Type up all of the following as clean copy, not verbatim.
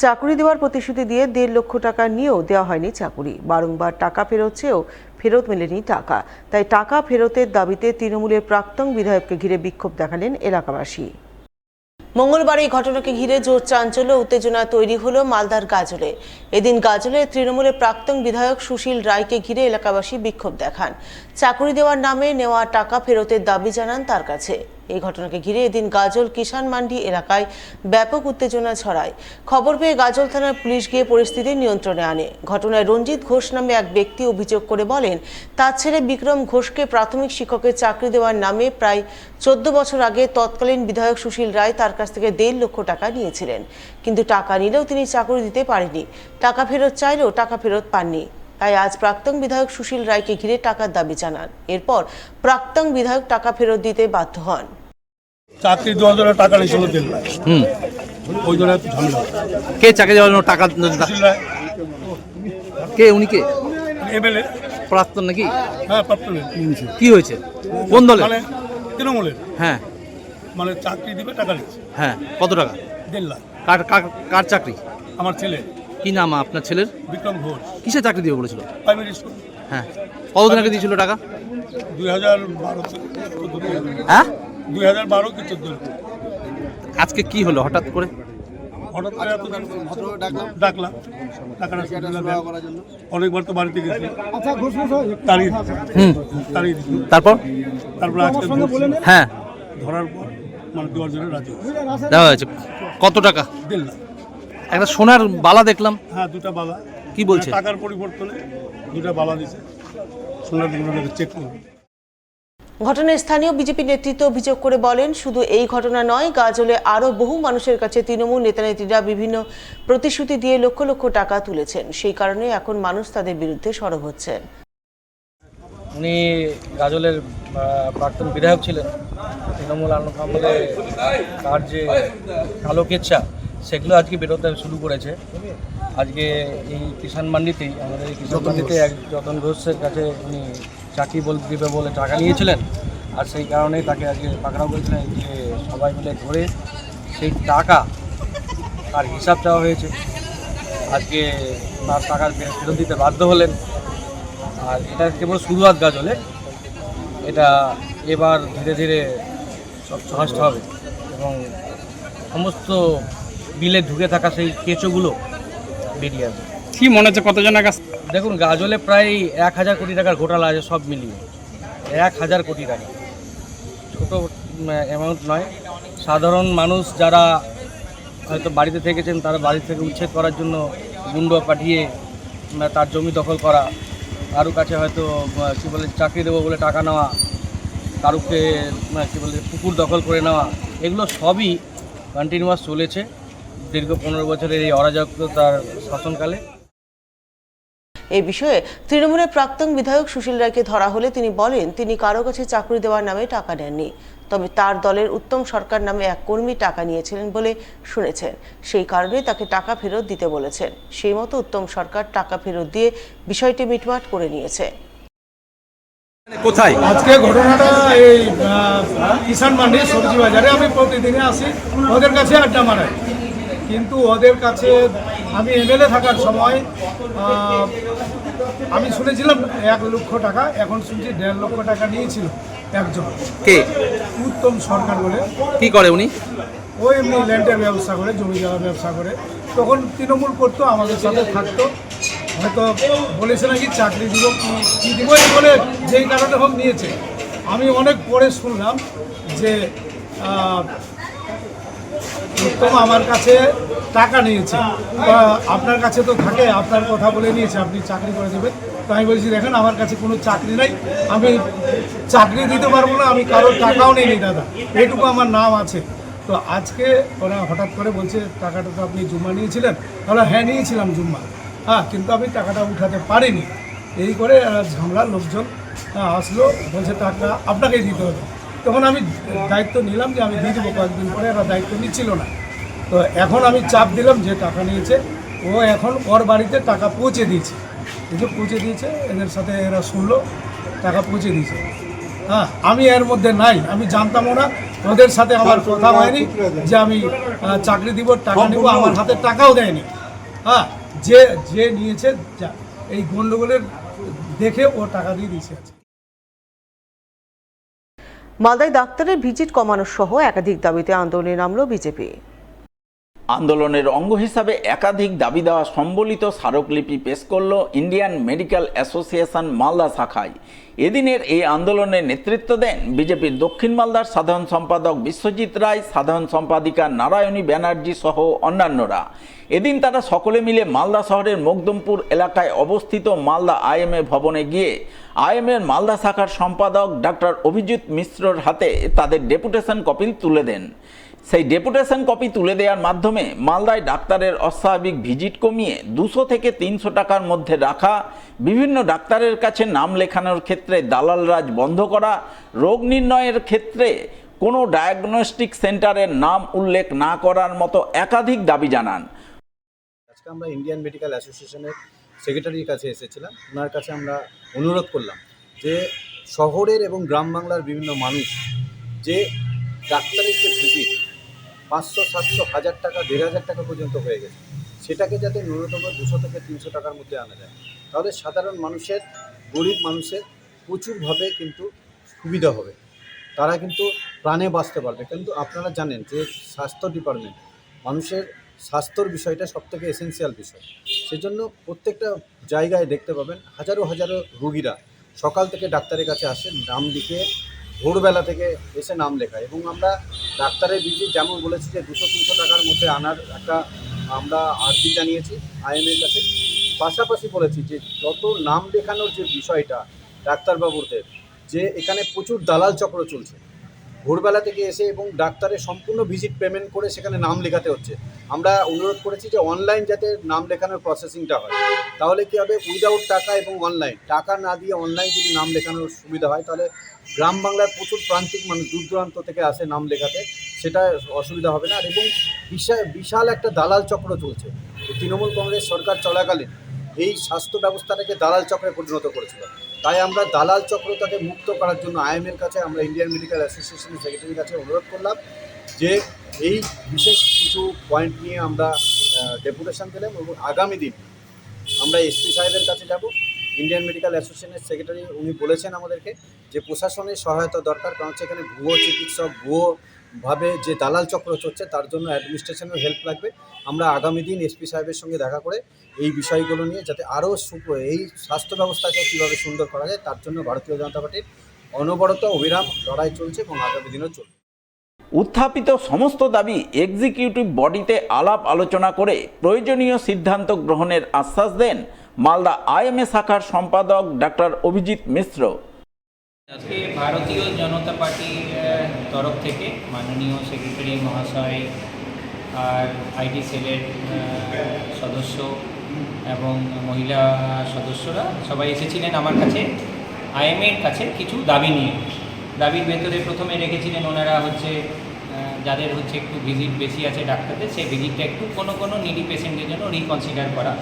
চাকুরি দেওয়ার প্রতিশ্রুতি দিয়ে 1.5 লক্ষ টাকা নিয়েও দেওয়া হয়নি চাকুরি। বারংবার টাকা ফেরত চেয়েও ফেরত মেলেনি টাকা। তাই টাকা ফেরতের দাবিতে তৃণমূলের প্রাক্তন বিধায়ককে ঘিরে বিক্ষোভ দেখালেন এলাকাবাসী। মঙ্গলবার এই ঘটনাকে ঘিরে জোর চাঞ্চল্য উত্তেজনা তৈরি হলো মালদার গাজলে। এদিন গাজলে তৃণমূলের প্রাক্তন বিধায়ক সুশীল রায়কে ঘিরে এলাকাবাসী বিক্ষোভ দেখান। চাকুরি দেওয়ার নামে নেওয়া টাকা ফেরতের দাবি জানান তার কাছে। এই ঘটনাকে ঘিরে এদিন গাজল কিষান মান্ডি এলাকায় ব্যাপক উত্তেজনা ছড়ায়। খবর পেয়ে গাজল থানার পুলিশ গিয়ে পরিস্থিতি নিয়ন্ত্রণে আনে। ঘটনায় রঞ্জিত ঘোষ নামে এক ব্যক্তি অভিযোগ করে বলেন, তার ছেলে বিক্রম ঘোষকে প্রাথমিক শিক্ষকের চাকরি দেওয়ার নামে প্রায় 14 বছর আগে তৎকালীন বিধায়ক সুশীল রায় তার কাছ থেকে 1.5 লক্ষ টাকা নিয়েছিলেন। কিন্তু টাকা নিলেও তিনি চাকরি দিতে পারেনি। টাকা ফেরত চাইলেও টাকা ফেরত পাননি। তাই আজ প্রাক্তন বিধায়ক সুশীল রায়কে ঘিরে টাকার দাবি জানান। এরপর প্রাক্তন বিধায়ক টাকা ফেরত দিতে বাধ্য হন। চাকরি দেওয়ার জন্য টাকা নিয়েছিল 1.5 লাখ। ওই জন্য একটু ঝামেলা। কে চাকরি দেওয়ার জন্য টাকা? কে উনি? কে এমএলএ প্রাক্তন নাকি? হ্যাঁ, প্রাপ্ত। কি হয়েছে? কোন দলে? মানে তৃণমূলের। হ্যাঁ, মানে চাকরি দিবে, টাকা নিচ্ছে। হ্যাঁ। কত টাকা? 1.5 লাখ। কার চাকরি? আমার ছেলে। কি নাম আপনার ছেলের? বিক্রম ঘোষ। কিসে চাকরি দিবে বলেছিল? Primary school. হ্যাঁ। কতদিন আগে দিয়েছিল টাকা? 2012। হ্যাঁ, 2012 কি 14। আজকে কি হলো হঠাৎ করে? হঠাৎ করে ডাকলাম টাকাটা অনেকবার তো বাড়িতে গেছি। তারপর আজকে হ্যাঁ ধরার পর মানে দেওয়ার জন্য রাজি দেওয়া হয়েছে। কত টাকা? 1.5 লাখ। একটা সোনার বালা দেখলাম। হ্যাঁ, 2টা বালা। কি বলছে? টাকার পরিবর্তনে 2টা বালা দিছে। সোনার দোকানে চেক করুন। ঘটনায় স্থানীয় বিজেপি নেতৃত্ব অভিযোগ করে বলেন, শুধু এই ঘটনা নয়, গাজলে আরও বহু মানুষের কাছে তৃণমূল নেতানেত্রীরা বিভিন্ন প্রতিশ্রুতি দিয়ে লক্ষ লক্ষ টাকা তুলেছেন। সেই কারণে এখন মানুষ তাদের বিরুদ্ধে সরব হচ্ছেন। উনি গাজলের প্রাক্তন বিধায়ক ছিলেন। তৃণমূল আমলে তার যে কালো কেচ্ছা সেগুলো আজকে বেরোতে শুরু করেছে। আজকে এই কিষান মান্ডিতেই, আমাদের এই কিষান মান্ডিতে এক যতন ঘোষের কাছে উনি চাকরি দিবে বলে টাকা নিয়েছিলেন। আর সেই কারণেই তাকে আজকে পাকড়াও করেছিলেন যে সবাই মিলে ধরে সেই টাকা তার হিসাব চাওয়া হয়েছে। আজকে তার টাকা ফেরত দিতে বাধ্য হলেন। আর এটা কেবল শুরুয়াত গাজলে, এটা এবার ধীরে ধীরে সব সহজটা হবে এবং সমস্ত বিলে ঢুকে থাকা সেই কেঁচোগুলো বেরিয়ে আসবে। কি মনে হচ্ছে কতজনের কাছে? দেখুন, গাজলে প্রায় 1000 কোটি টাকার ঘোটালা আছে সব মিলিয়ে। 1000 কোটি টাকা ছোটো অ্যামাউন্ট নয়। সাধারণ মানুষ যারা হয়তো বাড়িতে থেকেছেন, তারা বাড়ি থেকে উচ্ছেদ করার জন্য গুন্ডা পাঠিয়ে তার জমি দখল করা, কারো কাছে হয়তো কী বলে চাকরি দেবো বলে টাকা নেওয়া, কারুকে কী বলে পুকুর দখল করে নেওয়া, এগুলো সবই কন্টিনিউয়াস চলেছে দীর্ঘ 15 বছরের এই অরাজকতার শাসনকালে। এই বিষয়ে তৃণমূলের প্রাক্তন বিধায়ক সুশীল রায়কে ধরা হলে তিনি বলেন, তিনি কারো কাছে চাকরি দেওয়ার নামে টাকা নেননি। তবে তার দলের উত্তম সরকার নামে এক কর্মী টাকা নিয়েছিলেন বলে শুনেছেন। সেই কারণে তাকে টাকা ফেরত দিতে বলেছেন। সেই মতো উত্তম সরকার টাকা ফেরত দিয়ে বিষয়টি মিটমাট করে নিয়েছে। কোথায় আজকে ঘটনাটা? এই কিষান মান্ডি সবজি বাজারে। আমি প্রতিদিনে আসি, ওদের কাছে আড্ডা মারাই। কিন্তু ওদের কাছে আমি এমএলএ থাকার সময় আমি শুনেছিলাম 1 লক্ষ টাকা, এখন শুনছি 1.5 লক্ষ টাকা নিয়েছিল একজন। কে? উত্তম সরকার বলে। কি করে উনি? ওই এমনি ল্যান্ডের ব্যবসা করে, জমি জায়গা ব্যবসা করে। তখন তৃণমূল করতো, আমাদের সাথে থাকতো। হয়তো বলেছে নাকি চাকরি দিব, কি দিব এই বলে যেই কারণে হোক নিয়েছে। আমি অনেক পরে শুনলাম যে উত্তম আমার কাছে টাকা নিয়েছে। আপনার কাছে তো থাকে, আপনার কথা বলে নিয়েছে, আপনি চাকরি করে দেবেন। তো আমি বলছি, দেখেন আমার কাছে কোনো চাকরি নাই, আমি চাকরি দিতে পারবো না, আমি কারোর টাকাও নেই দাদা, এইটুকু আমার নাম আছে। তো আজকে ওরা হঠাৎ করে বলছে, টাকাটা তো আপনি জুম্মা নিয়েছিলেন। তাহলে হ্যাঁ, নিয়েছিলাম জুম্মা, হ্যাঁ, কিন্তু আমি টাকাটা উঠাতে পারিনি। এই করে ঝামেলা, লোকজন আসলো, বলছে টাকা আপনাকেই দিতে হবে। তখন আমি দায়িত্ব নিলাম যে আমি দিয়ে দেবো কয়েকদিন পরে। এরা দায়িত্ব নিচ্ছিল না। তো এখন আমি চাপ দিলাম যে টাকা নিয়েছে, ও এখন ওর বাড়িতে টাকা পৌঁছে দিয়েছে। কিন্তু পৌঁছে দিয়েছে, এদের সাথে এরা শুনলো, টাকা পৌঁছে দিয়েছে। হ্যাঁ, আমি এর মধ্যে নাই, আমি জানতামও না। ওদের সাথে আমার কথা হয়নি যে আমি চাকরি দিব, টাকা নিব, আমার হাতে টাকাও দেয়নি। হ্যাঁ, যে যে নিয়েছে এই গন্ডগোলের দেখে ও টাকা দিয়ে দিয়েছে। মালদায় ডাক্তারের ভিজিট কমানো সহ একাধিক দাবিতে আন্দোলনে নামল বিজেপি। আন্দোলনের অঙ্গ হিসাবে একাধিক দাবি দেওয়া সম্বলিত স্মারকলিপি পেশ করল ইন্ডিয়ান মেডিকেল অ্যাসোসিয়েশন মালদা শাখায়। এদিনের এই আন্দোলনে নেতৃত্ব দেন বিজেপির দক্ষিণ মালদার সাধারণ সম্পাদক বিশ্বজিৎ রায়, সাধারণ সম্পাদিকা নারায়ণী ব্যানার্জি সহ অন্যান্যরা। এদিন তারা সকলে মিলে মালদা শহরের মকদমপুর এলাকায় অবস্থিত মালদা আইএমএ ভবনে গিয়ে আইএমএর মালদা শাখার সম্পাদক ডক্টর অভিজিৎ মিশ্রর হাতে তাদের ডেপুটেশন কপি তুলে দেন। সেই ডেপুটেশন কপি তুলে দেওয়ার মাধ্যমে মালদায় ডাক্তারের অস্বাভাবিক ভিজিট কমিয়ে 200 থেকে 300 টাকার মধ্যে রাখা, বিভিন্ন ডাক্তারের কাছে নাম লেখানোর ক্ষেত্রে দালাল রাজ বন্ধ করা, রোগ নির্ণয়ের ক্ষেত্রে কোনো ডায়াগনস্টিক সেন্টারের নাম উল্লেখ না করার মতো একাধিক দাবি জানান। আজকে আমরা ইন্ডিয়ান মেডিকেল অ্যাসোসিয়েশনের সেক্রেটারির কাছে এসেছিলাম। ওনার কাছে আমরা অনুরোধ করলাম যে শহরের এবং গ্রাম বাংলার বিভিন্ন মানুষ যে ডাক্তারের যে ভিজিট 500, 700, 1000 টাকা, 1500 টাকা পর্যন্ত হয়ে গেছে, সেটাকে যাতে ন্যূনতম 200 থেকে 300 টাকার মধ্যে আনা যায়, তাহলে সাধারণ মানুষের, গরিব মানুষের প্রচুরভাবে কিন্তু সুবিধা হবে, তারা কিন্তু প্রাণে বাঁচতে পারবে। কিন্তু আপনারা জানেন যে স্বাস্থ্য ডিপার্টমেন্ট, মানুষের স্বাস্থ্যর বিষয়টা সবথেকে এসেন্সিয়াল বিষয়। সেজন্য প্রত্যেকটা জায়গায় দেখতে পাবেন হাজারো হাজারো রোগীরা সকাল থেকে ডাক্তারের কাছে আসেন, নাম লিখে ভোরবেলা থেকে এসে নাম লেখায়। এবং আমরা ডাক্তারের ভিজিট যেমন বলেছি যে 200-300 টাকার মধ্যে আনার একটা আমরা আর্জি জানিয়েছি আইএমএর কাছে। পাশাপাশি বলেছি যে যত নাম লেখানোর যে বিষয়টা ডাক্তারবাবুদের, যে এখানে প্রচুর দালাল চক্র চলছে, ভোরবেলা থেকে এসে এবং ডাক্তারের সম্পূর্ণ ভিজিট পেমেন্ট করে সেখানে নাম লেখাতে হচ্ছে। আমরা অনুরোধ করেছি যে অনলাইন যাতে নাম লেখানোর প্রসেসিংটা হয়, তাহলে কী হবে, উইদাউট টাকা এবং অনলাইন, টাকা না দিয়ে অনলাইন যদি নাম লেখানোর সুবিধা হয়, তাহলে গ্রাম বাংলার প্রচুর প্রান্তিক মানুষ দূর দূরান্ত থেকে আসে নাম লেখাতে, সেটা অসুবিধা হবে না। আর এবং বিশাল একটা দালাল চক্র চলছে। তৃণমূল কংগ্রেস সরকার চলাকালীন এই স্বাস্থ্য ব্যবস্থাটাকে দালাল চক্রে পরিণত করেছিল। তাই আমরা দালাল চক্রটাকে মুক্ত করার জন্য আইএমএর কাছে, আমরা ইন্ডিয়ান মেডিকেল অ্যাসোসিয়েশনের সেক্রেটারির কাছে অনুরোধ করলাম যে এই বিশেষ কিছু পয়েন্ট নিয়ে আমরা ডেপুটেশন দিলাম। এবং আগামী দিন আমরা এসপি সাহেবের কাছে যাব। ইন্ডিয়ান মেডিকেল অ্যাসোসিয়েশনের সেক্রেটারি উনি বলেছেন আমাদেরকে যে প্রশাসনের সহায়তা দরকার, কারণ হচ্ছে এখানে ভুয়ো চিকিৎসক, ভুয়োভাবে যে দালাল চক্র চলছে, তার জন্য অ্যাডমিনিস্ট্রেশনের হেল্প লাগবে। আমরা আগামী দিন এসপি সাহেবের সঙ্গে দেখা করে এই বিষয়গুলো নিয়ে যাতে আরও এই স্বাস্থ্য ব্যবস্থাকে কীভাবে সুন্দর করা যায়, তার জন্য ভারতীয় জনতা পার্টির অনবরত অবিরাম লড়াই চলছে এবং আগামী দিনও চলবে। উত্থাপিত সমস্ত দাবি এক্সিকিউটিভ বডিতে আলাপ আলোচনা করে প্রয়োজনীয় সিদ্ধান্ত গ্রহণের আশ্বাস দেন মালদা আইএমএ শাখার সম্পাদক ডক্টর অভিজিৎ মিশ্র। আজকে ভারতীয় জনতা পার্টির তরফ থেকে মাননীয় সেক্রেটারি মহাশয় আর আইটি সেলের সদস্য এবং মহিলা সদস্যরা সবাই এসেছিলেন আমার কাছে আইএমএর কাছে কিছু দাবি নিয়ে। দাবির ভেতরে প্রথমে রেখেছিলেন ওনারা হচ্ছে যাদের হচ্ছে একটু ভিজিট বেশি আছে ডাক্তারদের, সেই ভিজিটটা একটু কোনো নিডি পেশেন্টের জন্য রিকনসিডার করা।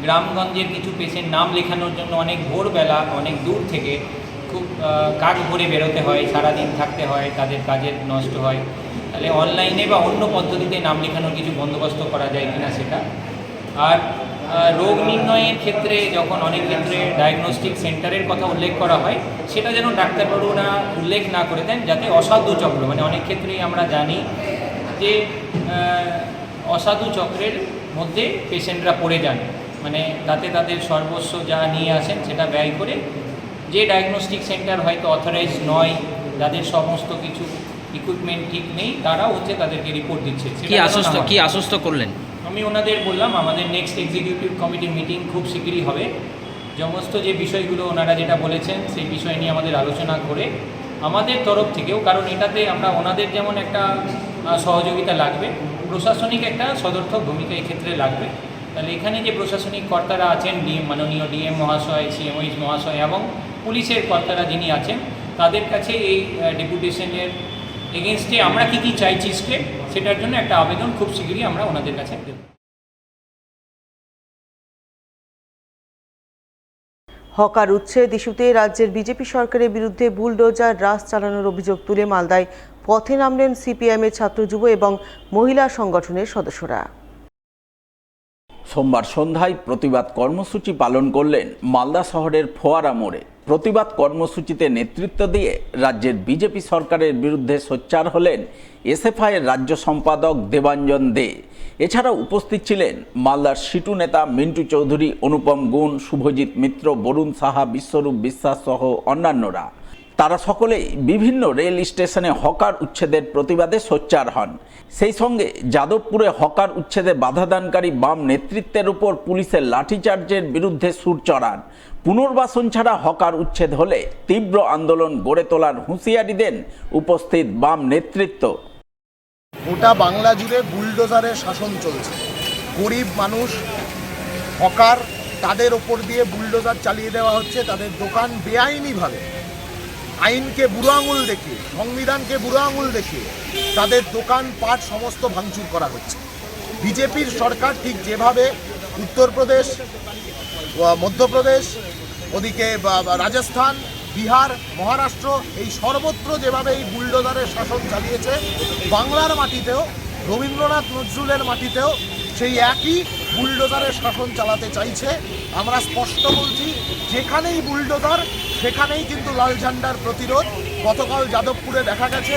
গ্রামগঞ্জের কিছু পেশেন্ট নাম লেখানোর জন্য অনেক ভোরবেলা অনেক দূর থেকে খুব কাজ ভরে বেরোতে হয়, সারাদিন থাকতে হয়, তাদের কাজের নষ্ট হয়। তাহলে অনলাইনে বা অন্য পদ্ধতিতে নাম লেখানোর কিছু বন্দোবস্ত করা যায় কিনা সেটা। আর রোগ নির্ণয়ের ক্ষেত্রে যখন অনেক ক্ষেত্রে ডায়াগনস্টিক সেন্টারের কথা উল্লেখ করা হয়, সেটা যেন ডাক্তারবাবুরা উল্লেখ না করে দেন, যাতে অসাধু চক্র, মানে অনেক ক্ষেত্রেই আমরা জানি যে অসাধু চক্রের মধ্যে পেশেন্টরা পড়ে যান, মানে তাতে তাদের সর্বস্ব যা নিয়ে আসেন সেটা ব্যয় করে, যে ডায়াগনস্টিক সেন্টার হয়তো অথরাইজ নয়, যাদের সমস্ত কিছু ইকুইপমেন্ট ঠিক নেই, তারা হচ্ছে তাদেরকে রিপোর্ট দিচ্ছে। কি আশ্বস্ত করলেন? আমি ওনাদের বললাম আমাদের নেক্সট এক্সিকিউটিভ কমিটির মিটিং খুব শীঘ্রই হবে। সমস্ত যে বিষয়গুলো ওনারা যেটা বলেছেন সেই বিষয় নিয়ে আমাদের আলোচনা করে আমাদের তরফ থেকেও, কারণ এটাতে আমরা ওনাদের যেমন একটা সহযোগিতা লাগবে, প্রশাসনিক একটা সদর্থক ভূমিকা এক্ষেত্রে লাগবে। তাহলে এখানে যে প্রশাসনিক কর্তারা আছেন, মাননীয় ডিএম মহাশয়, সিএমওইস মহাশয় এবং পুলিশের কর্তারা যিনি আছেন, তাদের কাছে এই ডেপুটেশনের এগেনস্টে আমরা কী চাইছি স্টেপ, সেটার জন্য একটা আবেদন খুব শীঘ্রই আমরা ওনাদের কাছে দেব। হকার উচ্ছেদ ইস্যুতে রাজ্যের বিজেপি সরকারের বিরুদ্ধে বুলডোজার রাজ চালানোর অভিযোগ তুলে মালদায় পথে নামলেন সিপিআইএমের ছাত্র যুব এবং মহিলা সংগঠনের সদস্যরা। সোমবার সন্ধ্যায় প্রতিবাদ কর্মসূচি পালন করলেন মালদা শহরের ফোয়ারা মোড়ে। প্রতিবাদ কর্মসূচিতে নেতৃত্ব দিয়ে রাজ্যের বিজেপি সরকারের বিরুদ্ধে সোচ্চার হলেন এসএফআইয়ের রাজ্য সম্পাদক দেবাঞ্জন দে। এছাড়াও উপস্থিত ছিলেন মালদার সিটু নেতা মিন্টু চৌধুরী, অনুপম গুণ, শুভজিৎ মিত্র, বরুণ সাহা, বিশ্বরূপ বিশ্বাস সহ অন্যান্যরা। তারা সকলেই বিভিন্ন রেল স্টেশনে হকার উচ্ছেদের প্রতিবাদে সোচ্চার হন। সেই সঙ্গে যাদবপুরে হকার উচ্ছেদে বাধাদানকারী বাম নেতৃত্বের উপর পুলিশের লাঠিচার্জের বিরুদ্ধে সুর চড়ান। পুনর্বাসন ছাড়া হকার উচ্ছেদ হলে তীব্র আন্দোলন গড়ে তোলার হুঁশিয়ারি দেন উপস্থিত বাম নেতৃত্ব। গোটা বাংলা জুড়ে বুলডোজারের শাসন চলছে। গরিব মানুষ, হকার, তাদের ওপর দিয়ে বুলডোজার চালিয়ে দেওয়া হচ্ছে। তাদের দোকান বেআইনিভাবে, আইনকে বুড়ো আঙুল দেখিয়ে, সংবিধানকে বুড়ো আঙুল দেখিয়ে তাদের দোকানপাট সমস্ত ভাঙচুর করা হচ্ছে। বিজেপির সরকার ঠিক যেভাবে উত্তরপ্রদেশ, মধ্যপ্রদেশ, ওদিকে রাজস্থান, বিহার, মহারাষ্ট্র, এই সর্বত্র যেভাবে এই বুলডোজারের শাসন চালিয়েছে, বাংলার মাটিতেও, রবীন্দ্রনাথ নজরুলের মাটিতেও সেই একই বুলডোজারের শাসন চালাতে চাইছে। আমরা স্পষ্ট বলছি, যেখানেই বুলডোজার সেখানেই কিন্তু লাল ঝান্ডার প্রতিরোধ। গতকাল যাদবপুরে দেখা গেছে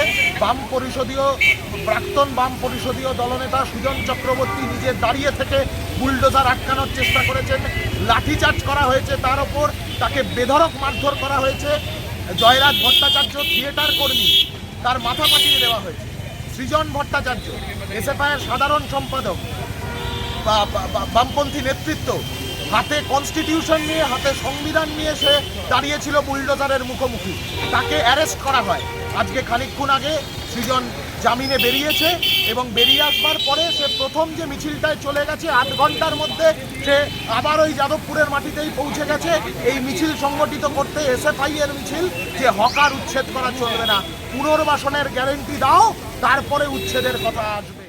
প্রাক্তন বাম পরিষদীয় দলনেতা সুজন চক্রবর্তী নিজে দাঁড়িয়ে থেকে বুলডোজার আটকানোর চেষ্টা করেছেন। লাঠিচার্জ করা হয়েছে তার ওপর, তাকে বেধড়ক মারধর করা হয়েছে। জয়রাজ ভট্টাচার্য থিয়েটার কর্মী, তার মাথা পাঠিয়ে দেওয়া হয়েছে। সৃজন ভট্টাচার্য এসএফআইয়ের সাধারণ সম্পাদক, বামপন্থী নেতৃত্ব, হাতে কনস্টিটিউশন নিয়ে, হাতে সংবিধান নিয়ে সে দাঁড়িয়েছিল বুলডোজারের মুখোমুখি। তাকে অ্যারেস্ট করা হয়। আজকে খানিকক্ষণ আগে সৃজন জামিনে বেরিয়েছে এবং বেরিয়ে আসবার পরে সে প্রথম যে মিছিলটায় চলে গেছে, 8 ঘন্টার মধ্যে সে আবার ওই যাদবপুরের মাটিতেই পৌঁছে গেছে এই মিছিল সংগঠিত করতে। এসএফআই এর মিছিল, যে হকার উচ্ছেদ করা চলবে না, পুনর্বাসনের গ্যারেন্টি দাও, তারপরে উচ্ছেদের কথা আসবে।